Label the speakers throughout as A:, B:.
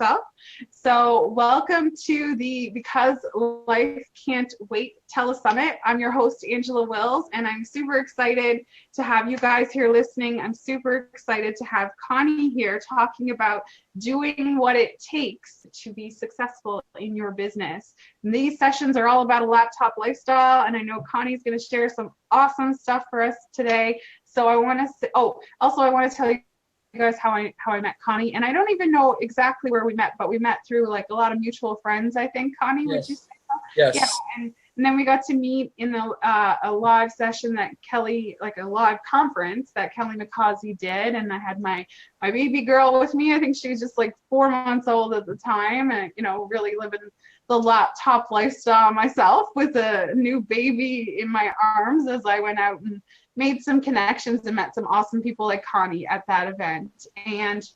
A: up. So welcome to the Because Life Can't Wait Telesummit. I'm your host, Angela Wills, and I'm super excited to have you guys here listening. I'm super excited to have Connie here talking about doing what it takes to be successful in your business. And these sessions are all about a laptop lifestyle, and I know Connie's going to share some awesome stuff for us today. So I want to say, also I want to tell you guys how I met Connie, and I don't even know exactly where we met, but we met through like a lot of mutual friends, I think. Connie,
B: yes.
A: Would you say so?
B: Yes.
A: Yeah, and then we got to meet in a live session that Kelly, like a live conference that Kelly McCausey did, and I had my baby girl with me. I think she was just like 4 months old at the time, and really living the laptop lifestyle myself with a new baby in my arms as I went out and made some connections and met some awesome people like Connie at that event. And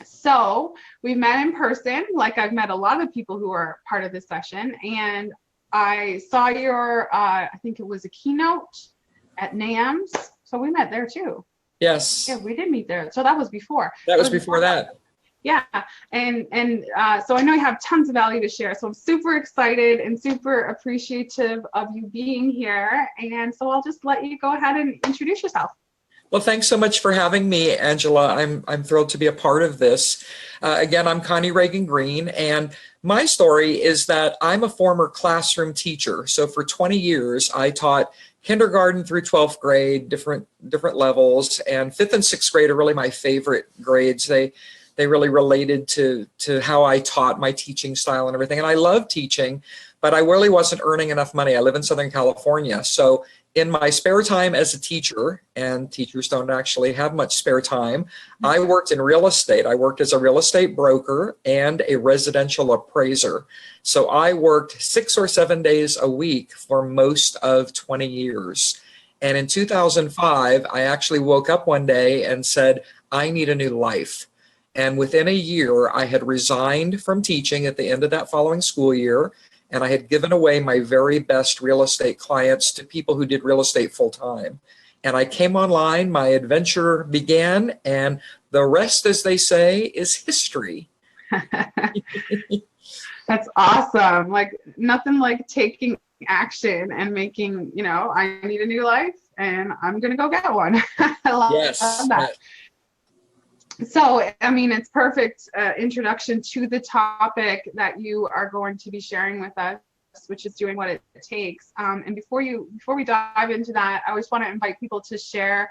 A: so we met in person, like I've met a lot of people who are part of this session. And I saw your, I think it was a keynote at NAMS. So we met there too.
B: Yes.
A: Yeah, we did meet there. So that was before.
B: That was before that.
A: Yeah, and so I know you have tons of value to share. So I'm super excited and super appreciative of you being here. And so I'll just let you go ahead and introduce yourself.
B: Well, thanks so much for having me, Angela. I'm thrilled to be a part of this. Again, I'm Connie Ragen Green, and my story is that I'm a former classroom teacher. So for 20 years, I taught kindergarten through 12th grade, different levels, and 5th and 6th grade are really my favorite grades. They really related to how I taught, my teaching style and everything. And I love teaching, but I really wasn't earning enough money. I live in Southern California. So in my spare time as a teacher, and teachers don't actually have much spare time, I worked in real estate. I worked as a real estate broker and a residential appraiser. So I worked 6 or 7 days a week for most of 20 years. And in 2005, I actually woke up one day and said, I need a new life. And within a year, I had resigned from teaching at the end of that following school year, and I had given away my very best real estate clients to people who did real estate full time. And I came online, my adventure began, and the rest, as they say, is history.
A: That's awesome. Like nothing like taking action and making, I need a new life and I'm going to go get one. I love that. So, I mean, it's perfect introduction to the topic that you are going to be sharing with us, which is doing what it takes. And before we dive into that, I always want to invite people to share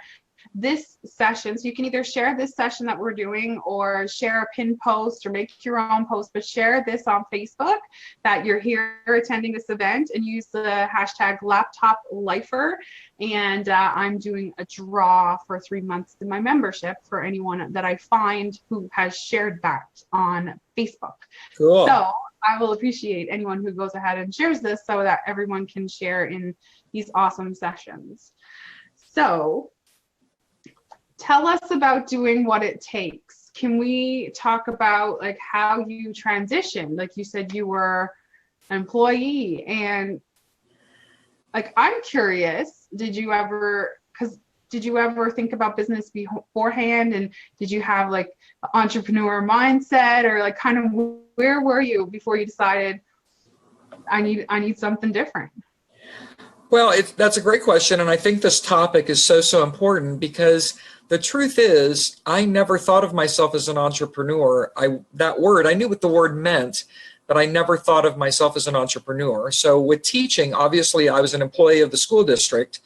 A: this session. So you can either share this session that we're doing or share a pinned post or make your own post, but share this on Facebook that you're here attending this event and use the hashtag #LaptopLifer. And I'm doing a draw for 3 months in my membership for anyone that I find who has shared that on Facebook.
B: Cool.
A: So I will appreciate anyone who goes ahead and shares this so that everyone can share in these awesome sessions. So tell us about doing what it takes. Can we talk about like how you transitioned? Like you said, you were an employee, and like I'm curious, did you ever think about business beforehand, and did you have like an entrepreneur mindset, or like kind of where were you before you decided I need something different?
B: Well, that's a great question, and I think this topic is so important because the truth is, I never thought of myself as an entrepreneur. I knew what the word meant, but I never thought of myself as an entrepreneur. So with teaching, obviously, I was an employee of the school district.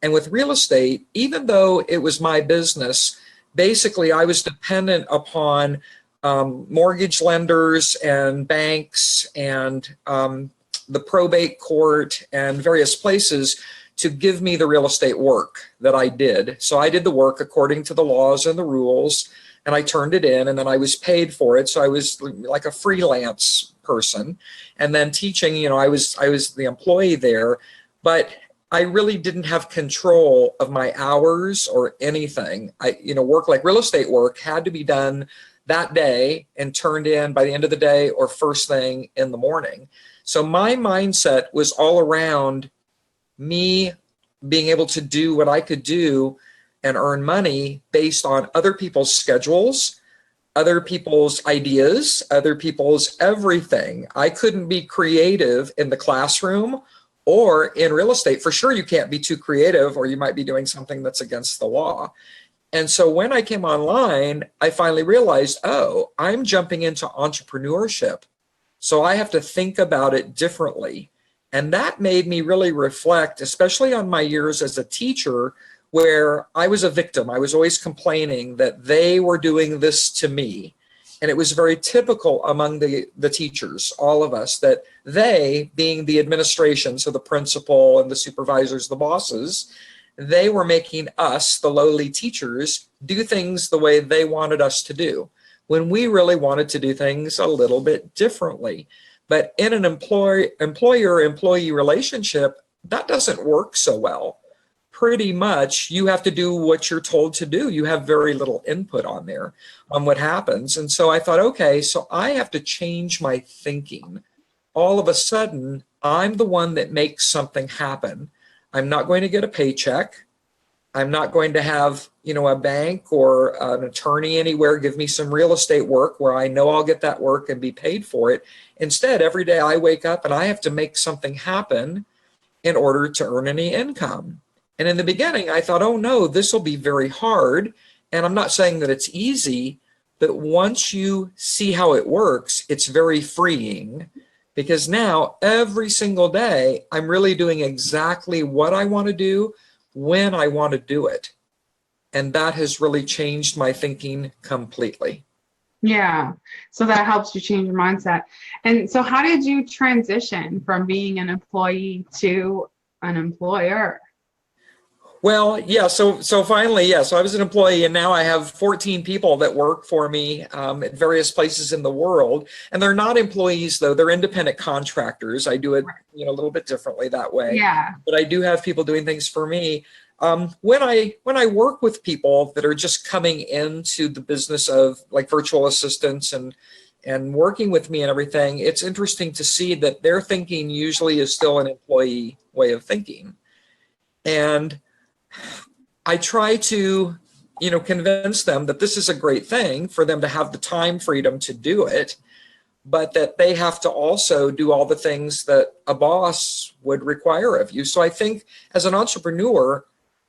B: And with real estate, even though it was my business, basically I was dependent upon mortgage lenders and banks and the probate court and various places to give me the real estate work that I did. So I did the work according to the laws and the rules, and I turned it in, and then I was paid for it. So I was like a freelance person. And then teaching, I was the employee there, but I really didn't have control of my hours or anything. Work like real estate work had to be done that day and turned in by the end of the day or first thing in the morning. So my mindset was all around me being able to do what I could do and earn money based on other people's schedules, other people's ideas, other people's everything. I couldn't be creative in the classroom or in real estate. For sure, you can't be too creative, or you might be doing something that's against the law. And so when I came online, I finally realized, oh, I'm jumping into entrepreneurship. So I have to think about it differently. And that made me really reflect, especially on my years as a teacher, where I was a victim. I was always complaining that they were doing this to me. And it was very typical among the teachers, all of us, that they, being the administration, so the principal and the supervisors, the bosses, they were making us, the lowly teachers, do things the way they wanted us to do, when we really wanted to do things a little bit differently. But in an employer-employee relationship, that doesn't work so well. Pretty much you have to do what you're told to do. You have very little input on there on what happens. And so I thought, okay, so I have to change my thinking. All of a sudden, I'm the one that makes something happen. I'm not going to get a paycheck. I'm not going to have, a bank or an attorney anywhere give me some real estate work where I know I'll get that work and be paid for it. Instead, every day I wake up and I have to make something happen in order to earn any income. And in the beginning, I thought, oh no, this will be very hard. And I'm not saying that it's easy, but once you see how it works, it's very freeing, because now every single day, I'm really doing exactly what I want to do when I want to do it. And that has really changed my thinking completely.
A: Yeah. So that helps you change your mindset. And so how did you transition from being an employee to an employer?
B: Well, yeah. So finally, yeah. So I was an employee, and now I have 14 people that work for me at various places in the world. And they're not employees, though. They're independent contractors. I do it, a little bit differently that way.
A: Yeah.
B: But I do have people doing things for me. When I work with people that are just coming into the business of like virtual assistants and working with me and everything, it's interesting to see that their thinking usually is still an employee way of thinking. And I try to, convince them that this is a great thing for them to have the time freedom to do it, but that they have to also do all the things that a boss would require of you. So I think as an entrepreneur,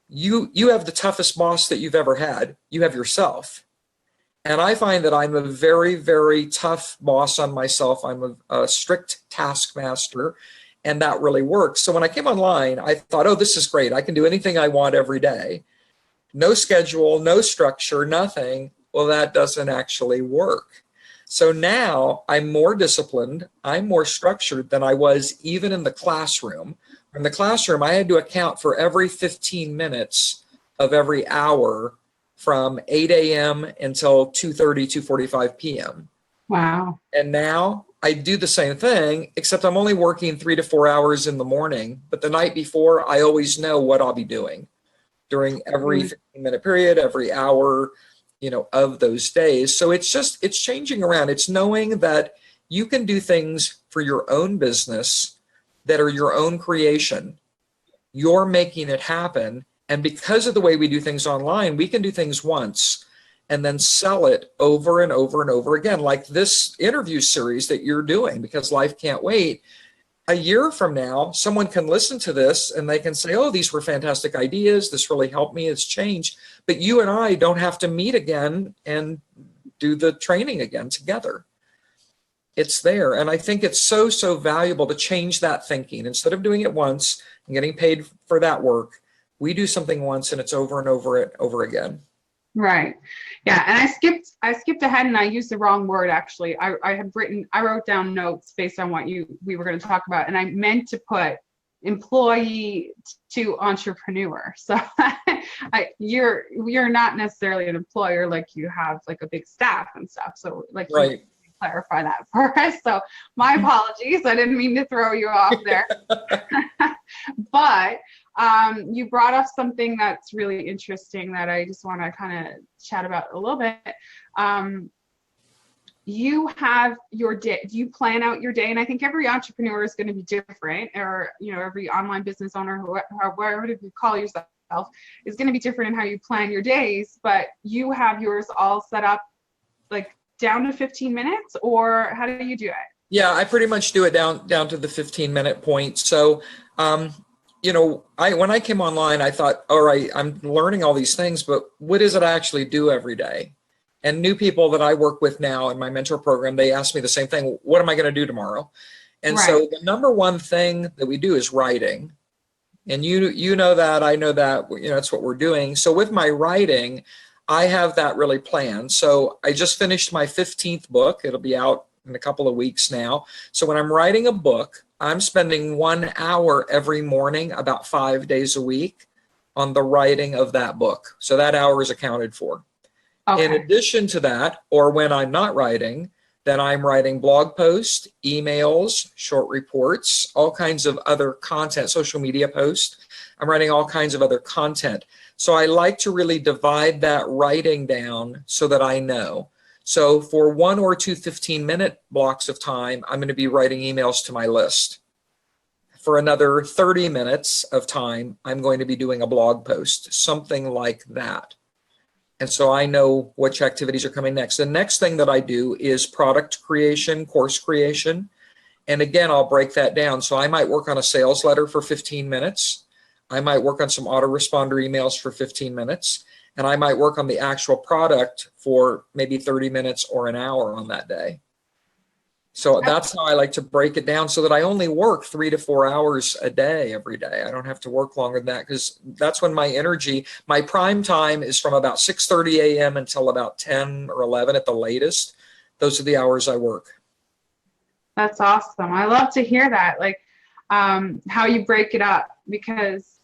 B: you have the toughest boss that you've ever had. You have yourself. And I find that I'm a very, very tough boss on myself. I'm a strict taskmaster. And that really works. So when I came online, I thought, oh, this is great. I can do anything I want every day. No schedule, no structure, nothing. Well, that doesn't actually work. So now I'm more disciplined. I'm more structured than I was even in the classroom. In the classroom, I had to account for every 15 minutes of every hour from 8 a.m. until 2:30, 2:45 p.m.
A: Wow.
B: And now I do the same thing, except I'm only working 3 to 4 hours in the morning. But the night before, I always know what I'll be doing during every 15-minute period, every hour, of those days. So it's changing around. It's knowing that you can do things for your own business that are your own creation. You're making it happen. And because of the way we do things online, we can do things once and then sell it over and over and over again, like this interview series that you're doing, because life can't wait. A year from now, someone can listen to this and they can say, oh, these were fantastic ideas. This really helped me. It's changed. But you and I don't have to meet again and do the training again together. It's there. And I think it's so, so valuable to change that thinking. Instead of doing it once and getting paid for that work, we do something once and it's over and over again.
A: Right. Yeah. And I skipped ahead and I used the wrong word. Actually, I wrote down notes based on what we were going to talk about. And I meant to put employee to entrepreneur. So you're not necessarily an employer, like you have like a big staff and stuff. So like,
B: right.
A: Clarify that for us. So my apologies. I didn't mean to throw you off there. But you brought up something that's really interesting that I just want to kind of chat about a little bit. You have your day. Do you plan out your day? And I think every entrepreneur is going to be different, or every online business owner, whoever you call yourself, is going to be different in how you plan your days. But you have yours all set up like down to 15 minutes, or how do you do it?
B: Yeah, I pretty much do it down to the 15-minute point. So, when I came online, I thought, all right, I'm learning all these things, but what is it I actually do every day? And new people that I work with now in my mentor program, they ask me the same thing. What am I going to do tomorrow? And so the number one thing that we do is writing. And you know that, I know that, that's what we're doing. So with my writing, I have that really planned. So I just finished my 15th book. It'll be out in a couple of weeks now. So when I'm writing a book, I'm spending 1 hour every morning, about 5 days a week, on the writing of that book. So that hour is accounted for. Okay. In addition to that, or when I'm not writing, then I'm writing blog posts, emails, short reports, all kinds of other content, social media posts. I'm writing all kinds of other content. So I like to really divide that writing down so that I know. So for 1 or 2 15-minute blocks of time, I'm going to be writing emails to my list. For another 30 minutes of time, I'm going to be doing a blog post, something like that. And so I know which activities are coming next. The next thing that I do is product creation, course creation. And again, I'll break that down. So I might work on a sales letter for 15 minutes. I might work on some autoresponder emails for 15 minutes. And I might work on the actual product for maybe 30 minutes or an hour on that day. So that's how I like to break it down, so that I only work 3 to 4 hours a day every day. I don't have to work longer than that, because that's when my energy, my prime time is from about 6:30 a.m. until about 10 or 11 at the latest. Those are the hours I work.
A: That's awesome. I love to hear that, like how you break it up, because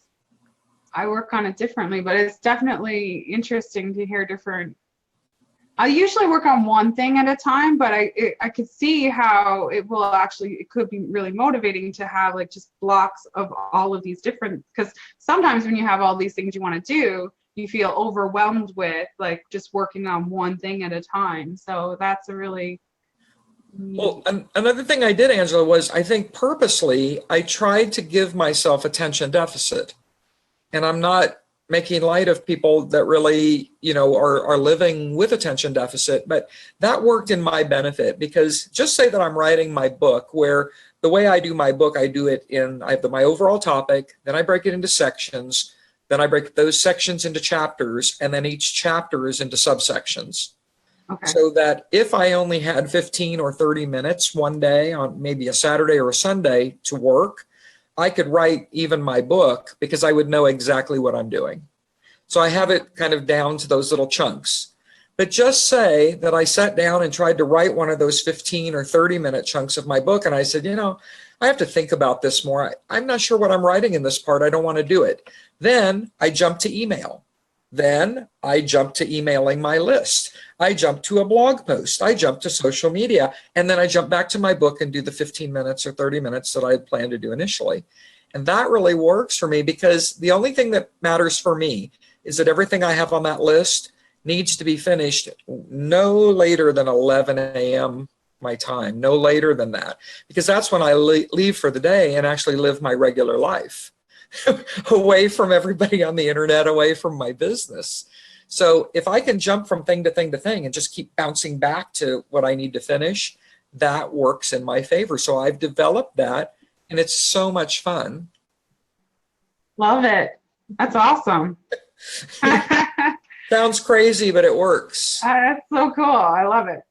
A: I work on it differently, but it's definitely interesting to hear different. I usually work on one thing at a time, but I could see how it could be really motivating to have like just blocks of all of these different, because sometimes when you have all these things you want to do, you feel overwhelmed with like just working on one thing at a time. So that's a really
B: Well, another thing I did, Angela, was I think purposely I tried to give myself attention deficit. And I'm not making light of people that really, are living with attention deficit, but that worked in my benefit, because just say that I'm writing my book, where the way I do my book, I do it I have my overall topic, then I break it into sections, then I break those sections into chapters, and then each chapter is into subsections. Okay. So that if I only had 15 or 30 minutes one day on maybe a Saturday or a Sunday to work, I could write even my book, because I would know exactly what I'm doing. So I have it kind of down to those little chunks. But just say that I sat down and tried to write one of those 15 or 30-minute chunks of my book, and I said, I have to think about this more. I'm not sure what I'm writing in this part. I don't want to do it. Then I jump to email. Then I jump to emailing my list. I jump to a blog post. I jump to social media. And then I jump back to my book and do the 15 minutes or 30 minutes that I had planned to do initially. And that really works for me, because the only thing that matters for me is that everything I have on that list needs to be finished no later than 11 a.m. my time, no later than that, because that's when I leave for the day and actually live my regular life. Away from everybody on the internet, away from my business. So if I can jump from thing to thing to thing and just keep bouncing back to what I need to finish, that works in my favor. So I've developed that, and it's so much fun.
A: Love it. That's awesome.
B: Sounds crazy, but it works.
A: That's so cool. I love it.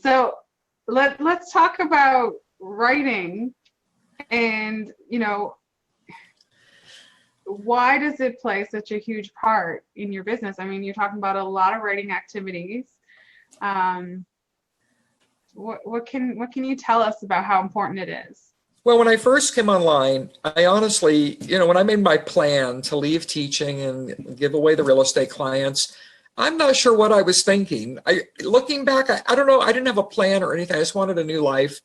A: So let's talk about writing, and why does it play such a huge part in your business? I mean, you're talking about a lot of writing activities. What can you tell us about how important it is?
B: Well, when I first came online, I honestly, when I made my plan to leave teaching and give away the real estate clients, I'm not sure what I was thinking. Looking back, I don't know. I didn't have a plan or anything. I just wanted a new life.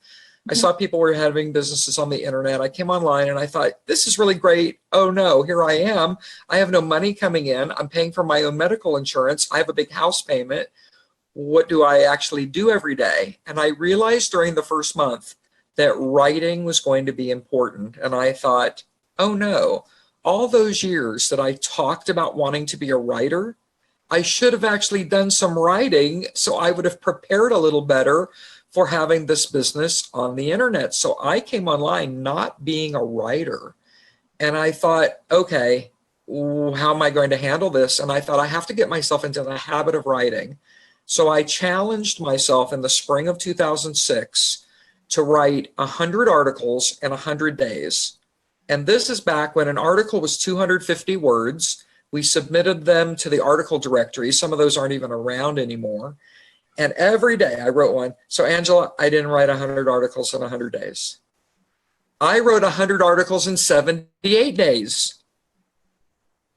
B: I saw people were having businesses on the internet. I came online and I thought, this is really great. Oh no, here I am. I have no money coming in. I'm paying for my own medical insurance. I have a big house payment. What do I actually do every day? And I realized during the first month that writing was going to be important. And I thought, oh no, all those years that I talked about wanting to be a writer, I should have actually done some writing so I would have prepared a little better for having this business on the internet. So I came online not being a writer. And I thought, okay, how am I going to handle this? And I thought I have to get myself into the habit of writing. So I challenged myself in the spring of 2006 to write 100 articles in 100 days. And this is back when an article was 250 words. We submitted them to the article directory. Some of those aren't even around anymore. And every day I wrote one. So Angela, I didn't write 100 articles in 100 days. I wrote 100 articles in 78 days.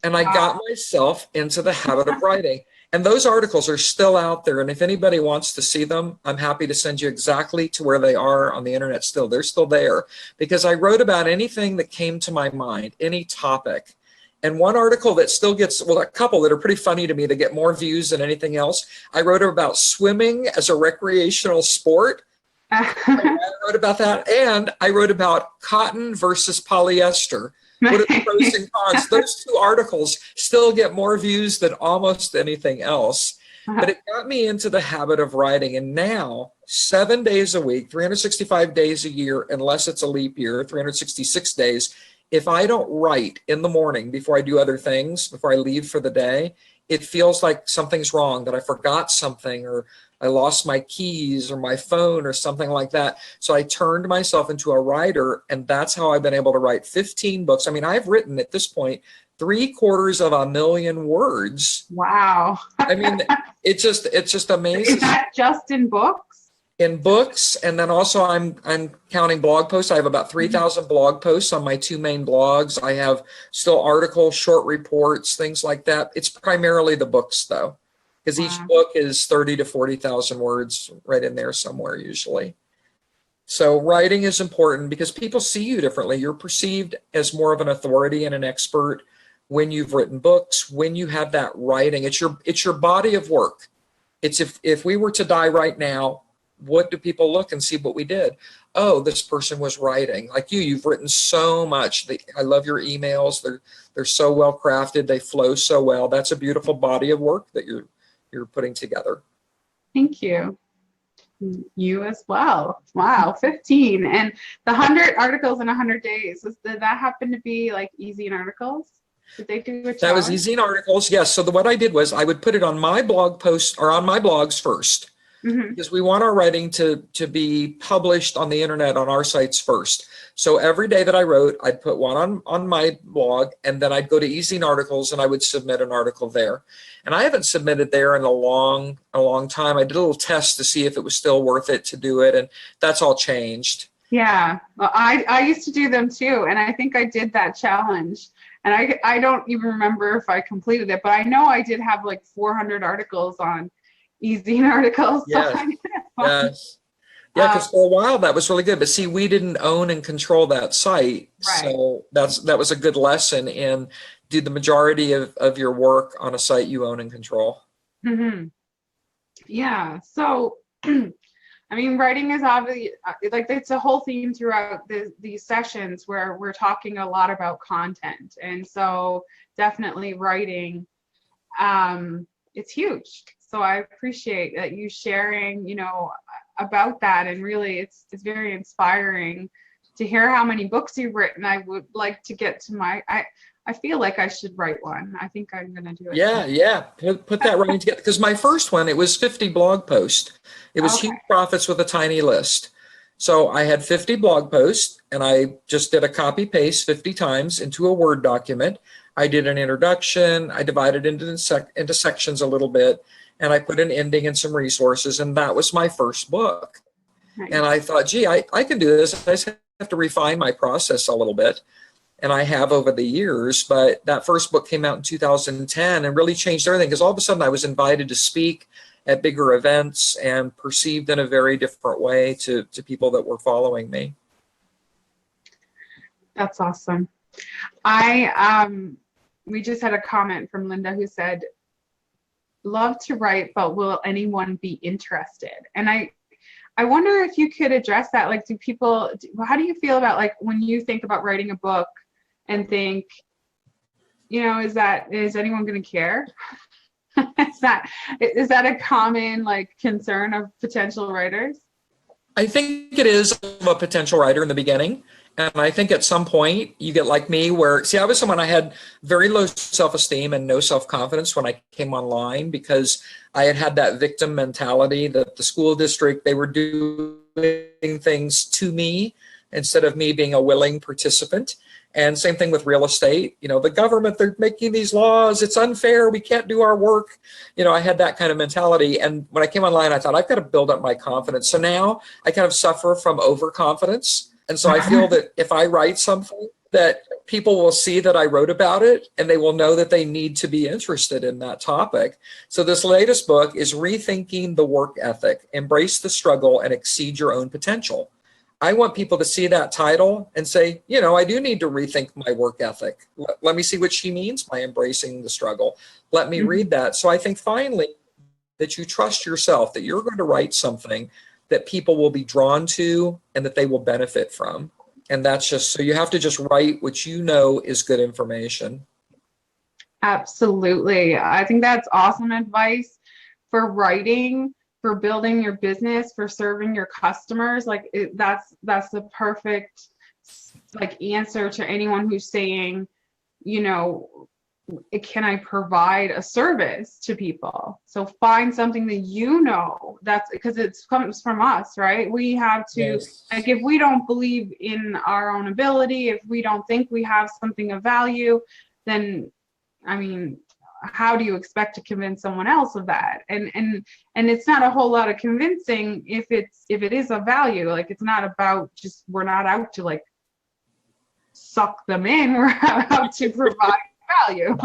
B: And I got myself into the habit of writing. And those articles are still out there. And if anybody wants to see them, I'm happy to send you exactly to where they are on the internet still. They're still there because I wrote about anything that came to my mind, any topic. And one article that still gets, well, a couple that are pretty funny to me that get more views than anything else. I wrote about swimming as a recreational sport. I wrote about that. And I wrote about cotton versus polyester. What are the pros and cons? Those two articles still get more views than almost anything else. But it got me into the habit of writing. And now, 7 days a week, 365 days a year, unless it's a leap year, 366 days, if I don't write in the morning before I do other things, before I leave for the day, it feels like something's wrong, that I forgot something or I lost my keys or my phone or something like that. So I turned myself into a writer, and that's how I've been able to write 15 books. I mean, I've written at this point 750,000 words.
A: Wow.
B: I mean, it's just amazing.
A: Is that just in books?
B: In books, and then also I'm counting blog posts. I have about 3,000 blog posts on my two main blogs. I have still articles, short reports, things like that. It's primarily the books though, because each book is 30 to 40,000 words right in there somewhere usually. So writing is important because people see you differently. You're perceived as more of an authority and an expert when you've written books, when you have that writing. It's your body of work. It's if we were to die right now, what do people look and see what we did? Oh, this person was writing. Like you've written so much. I love your emails. They're so well crafted. They flow so well. That's a beautiful body of work that you're putting together.
A: Thank you. You as well. Wow, 15 and the 100 articles in 100 days. Did that happen to be like easy in articles? Did they do a challenge?
B: That was easy in articles. Yes. So what I did was I would put it on my blog post or on my blogs first. Mm-hmm. Because we want our writing to be published on the internet on our sites first. So every day that I wrote, I'd put one on my blog, and then I'd go to Easy Articles and I would submit an article there. And I haven't submitted there in a long time. I did a little test to see if it was still worth it to do it, and that's all changed.
A: Yeah, well, I used to do them too, and I think I did that challenge. And I don't even remember if I completed it, but I know I did have like 400 articles on Easy Articles.
B: Yes. Yes. Yeah, because for a while that was really good. But see, we didn't own and control that site. Right. So that was a good lesson in do the majority of your work on a site you own and control.
A: Mm-hmm. Yeah. So, I mean, writing is obviously, like, it's a whole theme throughout these sessions where we're talking a lot about content. And so definitely writing, it's huge. So I appreciate that you sharing, about that. And really, it's very inspiring to hear how many books you've written. I would like to get to I feel like I should write one. I think I'm going to do it.
B: Yeah. Put that writing together. Because my first one, it was 50 blog posts. It was Huge Profits with a Tiny List. So I had 50 blog posts, and I just did a copy paste 50 times into a Word document. I did an introduction. I divided into sections a little bit. And I put an ending and some resources, and that was my first book. Nice. And I thought, gee, I can do this. I just have to refine my process a little bit. And I have over the years, but that first book came out in 2010 and really changed everything because all of a sudden I was invited to speak at bigger events and perceived in a very different way to people that were following me.
A: That's awesome. We just had a comment from Linda who said, love to write, but will anyone be interested? And I wonder if you could address that. Like, how do you feel about, like, when you think about writing a book and think, is anyone going to care? Is that a common like concern of potential writers?
B: I think it is of a potential writer in the beginning. And I think at some point you get like me where, see, I was someone I had very low self-esteem and no self-confidence when I came online because I had that victim mentality that the school district, they were doing things to me instead of me being a willing participant. And same thing with real estate. You know, the government, they're making these laws. It's unfair. We can't do our work. You know, I had that kind of mentality. And when I came online, I thought I've got to build up my confidence. So now I kind of suffer from overconfidence. And so I feel that if I write something, that people will see that I wrote about it and they will know that they need to be interested in that topic. So this latest book is Rethinking the Work Ethic, Embrace the Struggle and Exceed Your Own Potential. I want people to see that title and say, you know, I do need to rethink my work ethic. Let me see what she means by embracing the struggle. Let me read that. So I think finally that you trust yourself, that you're going to write something that people will be drawn to and that they will benefit from. And that's just, so you have to just write what you know is good information.
A: Absolutely. I think that's awesome advice for writing, for building your business, for serving your customers. Like that's the perfect like answer to anyone who's saying, you know, can I provide a service to people? So find something that you know, that's because it comes from us, right? We have to, like, if we don't believe in our own ability, if we don't think we have something of value, then, I mean, how do you expect to convince someone else of that? And it's not a whole lot of convincing if it is of value. Like, it's not about just, we're not out to like suck them in, we're out to provide value.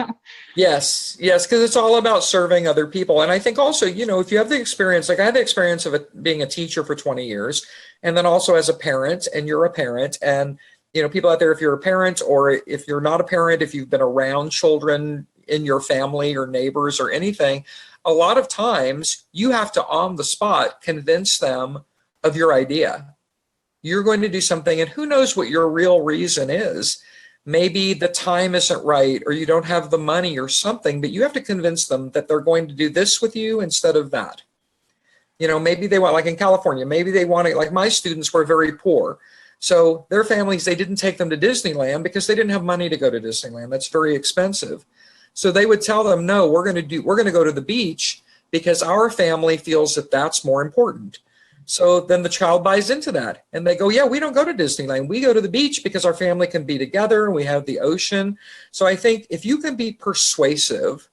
B: Yes, because it's all about serving other people. And I think also, you know, if you have the experience, like I had the experience of being a teacher for 20 years, and then also as a parent, and you're a parent, and, you know, people out there, if you're a parent or if you're not a parent, if you've been around children in your family or neighbors or anything, a lot of times you have to on the spot convince them of your idea. You're going to do something, and who knows what your real reason is. Maybe the time isn't right, or you don't have the money or something, but you have to convince them that they're going to do this with you instead of that. You know, maybe they want, like in California, maybe they want to, like my students were very poor. So their families, they didn't take them to Disneyland because they didn't have money to go to Disneyland. That's very expensive. So they would tell them, no, we're going to go to the beach because our family feels that that's more important. So then the child buys into that and they go, yeah, we don't go to Disneyland. We go to the beach because our family can be together and we have the ocean. So I think if you can be persuasive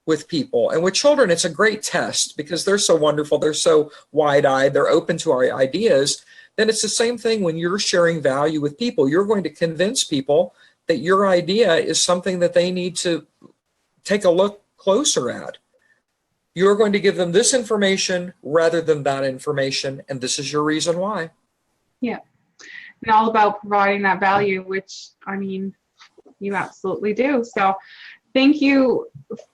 B: with people, and with children, it's a great test because they're so wonderful. They're so wide-eyed. They're open to our ideas. Then it's the same thing when you're sharing value with people. You're going to convince people that your idea is something that they need to take a look closer at. You're going to give them this information rather than that information, and this is your reason why.
A: Yeah, and all about providing that value, which, I mean, you absolutely do. So thank you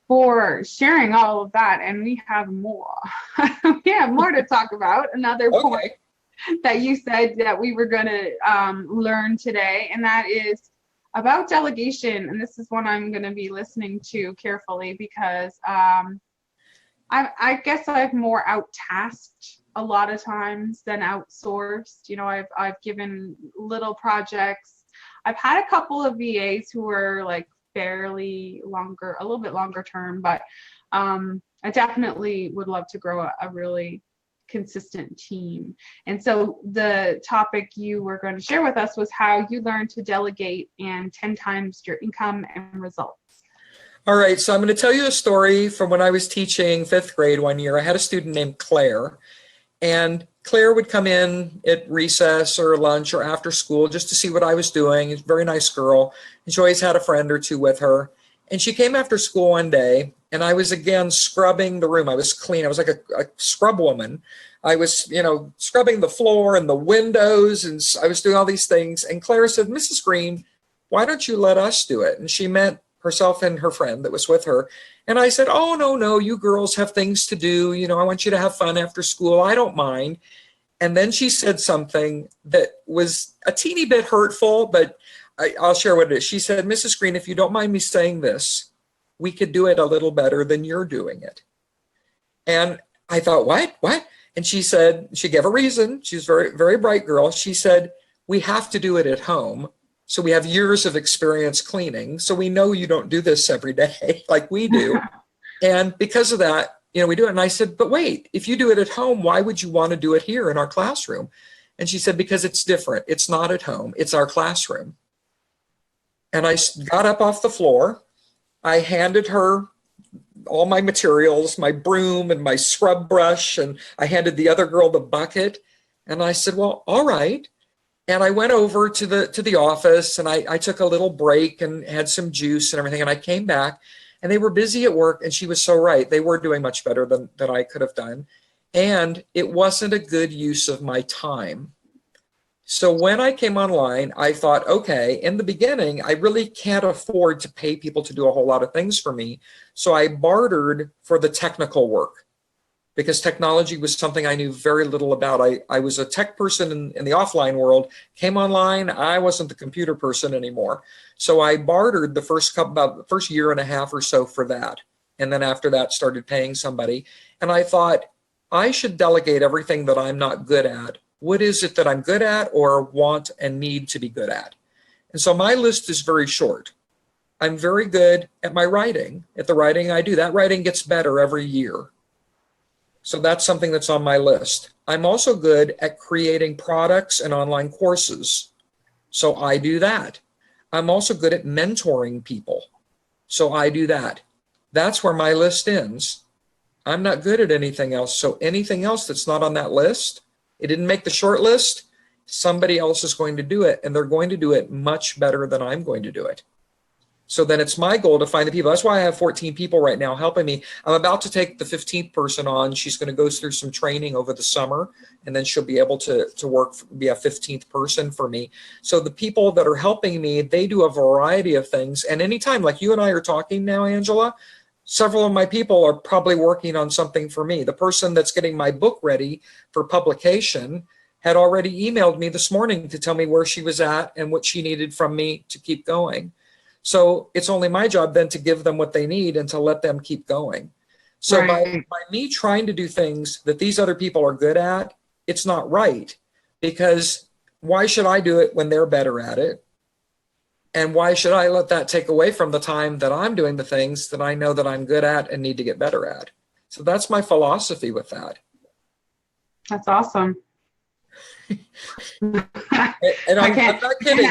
A: for sharing all of that, and we have more. We have more to talk about. Another point that you said that we were going to learn today, and that is about delegation. And this is one I'm going to be listening to carefully because I guess I've more out-tasked a lot of times than outsourced. You know, I've given little projects. I've had a couple of VAs who were like fairly longer, a little bit longer term, but I definitely would love to grow a really consistent team. And so the topic you were going to share with us was how you learned to delegate and 10 times your income and results.
B: All right, so I'm going to tell you a story from when I was teaching 5th grade one year. I had a student named Claire, and Claire would come in at recess or lunch or after school just to see what I was doing. She's a very nice girl, and she always had a friend or two with her. And she came after school one day, and I was again scrubbing the room. I was clean. I was like a scrub woman. I was, you know, scrubbing the floor and the windows, and I was doing all these things. And Claire said, Mrs. Green, why don't you let us do it? And she meant herself and her friend that was with her. And I said, oh, no, you girls have things to do. You know, I want you to have fun after school. I don't mind. And then she said something that was a teeny bit hurtful, but I'll share what it is. She said, Mrs. Green, if you don't mind me saying this, we could do it a little better than you're doing it. And I thought, what? And she said, she gave a reason. She's a very, very bright girl. She said, we have to do it at home. So we have years of experience cleaning. So we know you don't do this every day like we do. And because of that, we do it. And I said, but wait, if you do it at home, why would you want to do it here in our classroom? And she said, because it's different. It's not at home. It's our classroom. And I got up off the floor. I handed her all my materials, my broom and my scrub brush, and I handed the other girl the bucket. And I said, well, all right. And I went over to the office, and I took a little break and had some juice and everything. And I came back, and they were busy at work, and she was so right. They were doing much better than I could have done. And it wasn't a good use of my time. So when I came online, I thought, okay, in the beginning, I really can't afford to pay people to do a whole lot of things for me. So I bartered for the technical work, because technology was something I knew very little about. I was a tech person in the offline world, came online, I wasn't the computer person anymore. So I bartered the about the first year and a half or so for that. And then after that, started paying somebody. And I thought, I should delegate everything that I'm not good at. What is it that I'm good at or want and need to be good at? And so my list is very short. I'm very good at my writing, at the writing I do. That writing gets better every year. So that's something that's on my list. I'm also good at creating products and online courses. So I do that. I'm also good at mentoring people. So I do that. That's where my list ends. I'm not good at anything else. So anything else that's not on that list, it didn't make the short list, somebody else is going to do it, and they're going to do it much better than I'm going to do it. So then it's my goal to find the people. That's why I have 14 people right now helping me. I'm about to take the 15th person on. She's going to go through some training over the summer, and then she'll be able to work, be a 15th person for me. So the people that are helping me, they do a variety of things. And anytime, like you and I are talking now, Angela, several of my people are probably working on something for me. The person that's getting my book ready for publication had already emailed me this morning to tell me where she was at and what she needed from me to keep going. So it's only my job then to give them what they need and to let them keep going. So right. by me trying to do things that these other people are good at, it's not right, because why should I do it when they're better at it? And why should I let that take away from the time that I'm doing the things that I know that I'm good at and need to get better at? So that's my philosophy with that. That's
A: awesome.
B: and I'm not kidding.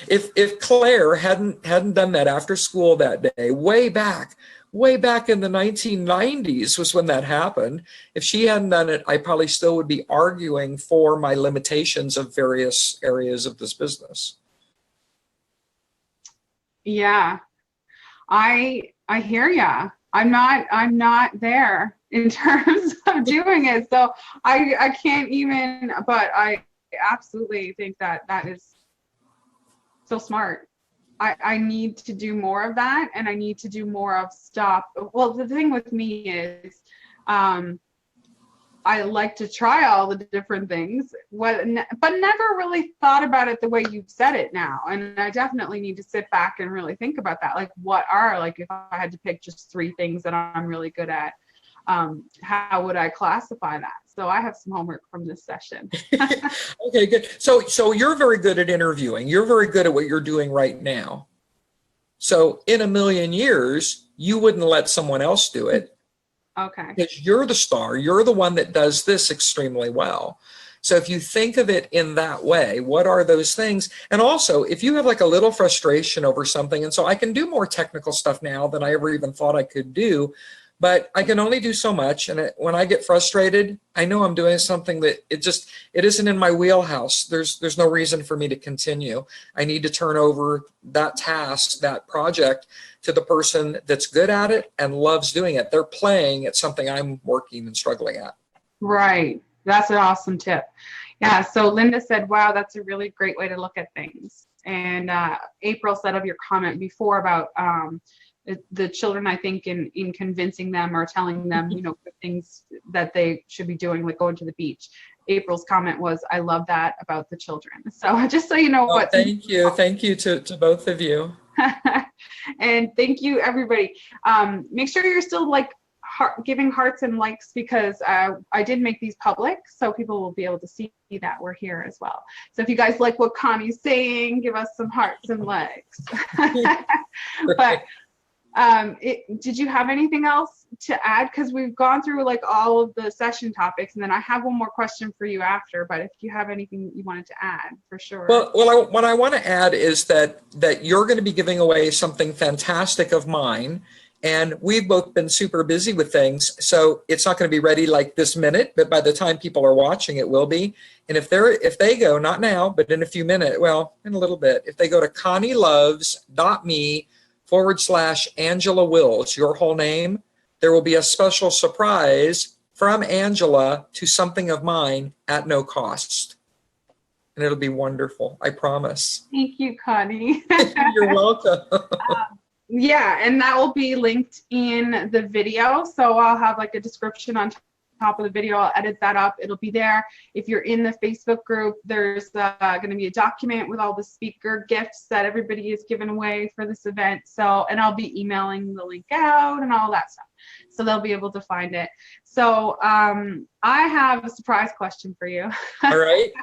B: If Claire hadn't done that after school that day, way back in the 1990s was when that happened. If she hadn't done it, I probably still would be arguing for my limitations of various areas of this business.
A: Yeah, I hear ya. I'm not there in terms of doing it. So I can't even, but I absolutely think that is so smart. I need to do more of that, and I need to do more of stuff. Well, the thing with me is, I like to try all the different things, but never really thought about it the way you've said it now. And I definitely need to sit back and really think about that. Like, if I had to pick just 3 things that I'm really good at, how would I classify that? So I have some homework from this session.
B: Okay, good. So you're very good at interviewing. You're very good at what you're doing right now. So in a million years, you wouldn't let someone else do it.
A: Okay.
B: Because you're the star. You're the one that does this extremely well. So if you think of it in that way, what are those things? And also, if you have like a little frustration over something, and so I can do more technical stuff now than I ever even thought I could do, but I can only do so much. And when I get frustrated, I know I'm doing something that it isn't in my wheelhouse. There's no reason for me to continue. I need to turn over that task, that project, to the person that's good at it and loves doing it. They're playing at something I'm working and struggling at.
A: Right. That's an awesome tip. Yeah. So Linda said, wow, that's a really great way to look at things. And April said of your comment before about the children, I think in convincing them or telling them, good things that they should be doing, like going to the beach. April's comment was, I love that about the children. So just so you know
B: Thank you to both of you.
A: And thank you, everybody. Make sure you're still like giving hearts and likes, because I did make these public, so people will be able to see that we're here as well. So if you guys like what Connie's saying, give us some hearts and likes. But did you have anything else to add? Because we've gone through like all of the session topics, and then I have one more question for you after, but if you have anything you wanted to add, for sure.
B: Well, what I want to add is that you're going to be giving away something fantastic of mine, and we've both been super busy with things, so it's not going to be ready like this minute, but by the time people are watching, it will be. And if they go, not now, but in a few minutes, well, in a little bit, if they go to connieloves.me/Angela Wills, your whole name, there will be a special surprise from Angela to something of mine at no cost. And it'll be wonderful, I promise.
A: Thank you, Connie.
B: You're welcome.
A: Yeah, and that will be linked in the video. So I'll have like a description on top of the video. I'll edit that up. It'll be there. If you're in the Facebook group, there's going to be a document with all the speaker gifts that everybody is giving away for this event. So, and I'll be emailing the link out and all that stuff, so they'll be able to find it. So I have a surprise question for you.
B: All right,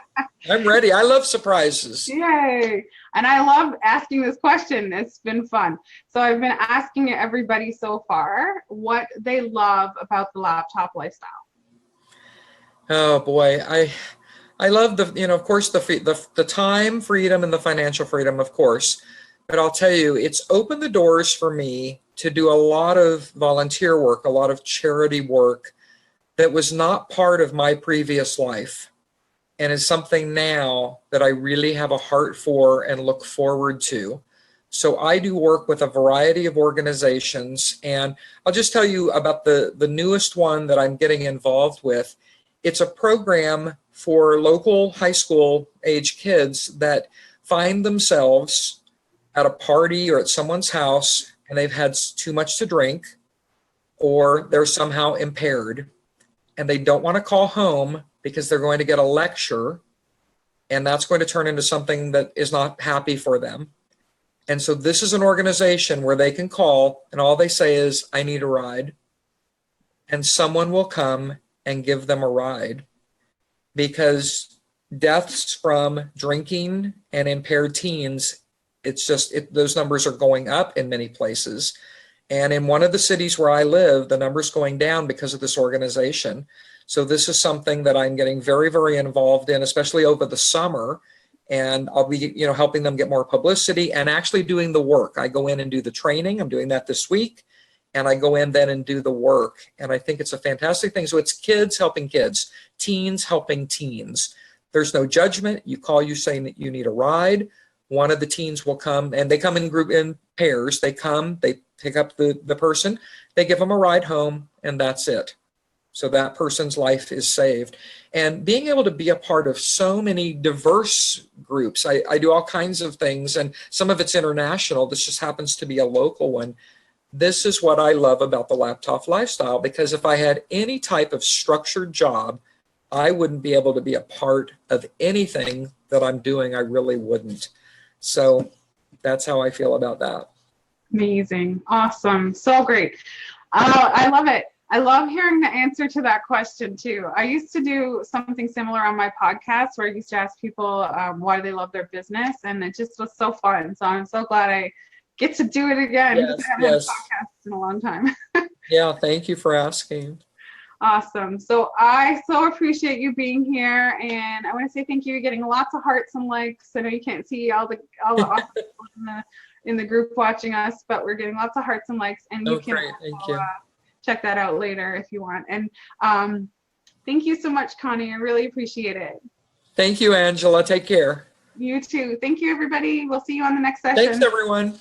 B: I'm ready. I love surprises.
A: Yay. And I love asking this question. It's been fun. So I've been asking everybody so far what they love about the laptop lifestyle.
B: Oh boy, I love the, of course, the time freedom and the financial freedom, of course. But I'll tell you, it's opened the doors for me to do a lot of volunteer work, a lot of charity work that was not part of my previous life, and is something now that I really have a heart for and look forward to. So I do work with a variety of organizations, and I'll just tell you about the newest one that I'm getting involved with. It's a program for local high school age kids that find themselves at a party or at someone's house, and they've had too much to drink, or they're somehow impaired, and they don't want to call home because they're going to get a lecture, and that's going to turn into something that is not happy for them. And so this is an organization where they can call, and all they say is, I need a ride. And someone will come and give them a ride, because deaths from drinking and impaired teens, those numbers are going up in many places. And in one of the cities where I live, the number's going down because of this organization. So this is something that I'm getting very, very involved in, especially over the summer. And I'll be, helping them get more publicity and actually doing the work. I go in and do the training. I'm doing that this week. And I go in then and do the work. And I think it's a fantastic thing. So it's kids helping kids, teens helping teens. There's no judgment. You call, you say that you need a ride. One of the teens will come, and they come in pairs. They come, they pick up the person, they give them a ride home, and that's it. So that person's life is saved. And being able to be a part of so many diverse groups, I do all kinds of things, and some of it's international. This just happens to be a local one. This is what I love about the laptop lifestyle, because if I had any type of structured job, I wouldn't be able to be a part of anything that I'm doing. I really wouldn't. So that's how I feel about that.
A: Amazing. Awesome. So great. I love it. I love hearing the answer to that question too. I used to do something similar on my podcast where I used to ask people why they love their business, and it just was so fun. So I'm so glad I get to do it again.
B: Yes,
A: I haven't had podcasts in a long time.
B: Yeah, thank you for asking.
A: Awesome. So I so appreciate you being here, and I want to say thank you. You're getting lots of hearts and likes. I know you can't see all the awesome people in the group watching us, but we're getting lots of hearts and likes, and you can also, check that out later if you want. And thank you so much, Connie. I really appreciate it.
B: Thank you, Angela. Take care.
A: You too. Thank you, everybody. We'll see you on the next session.
B: Thanks, everyone.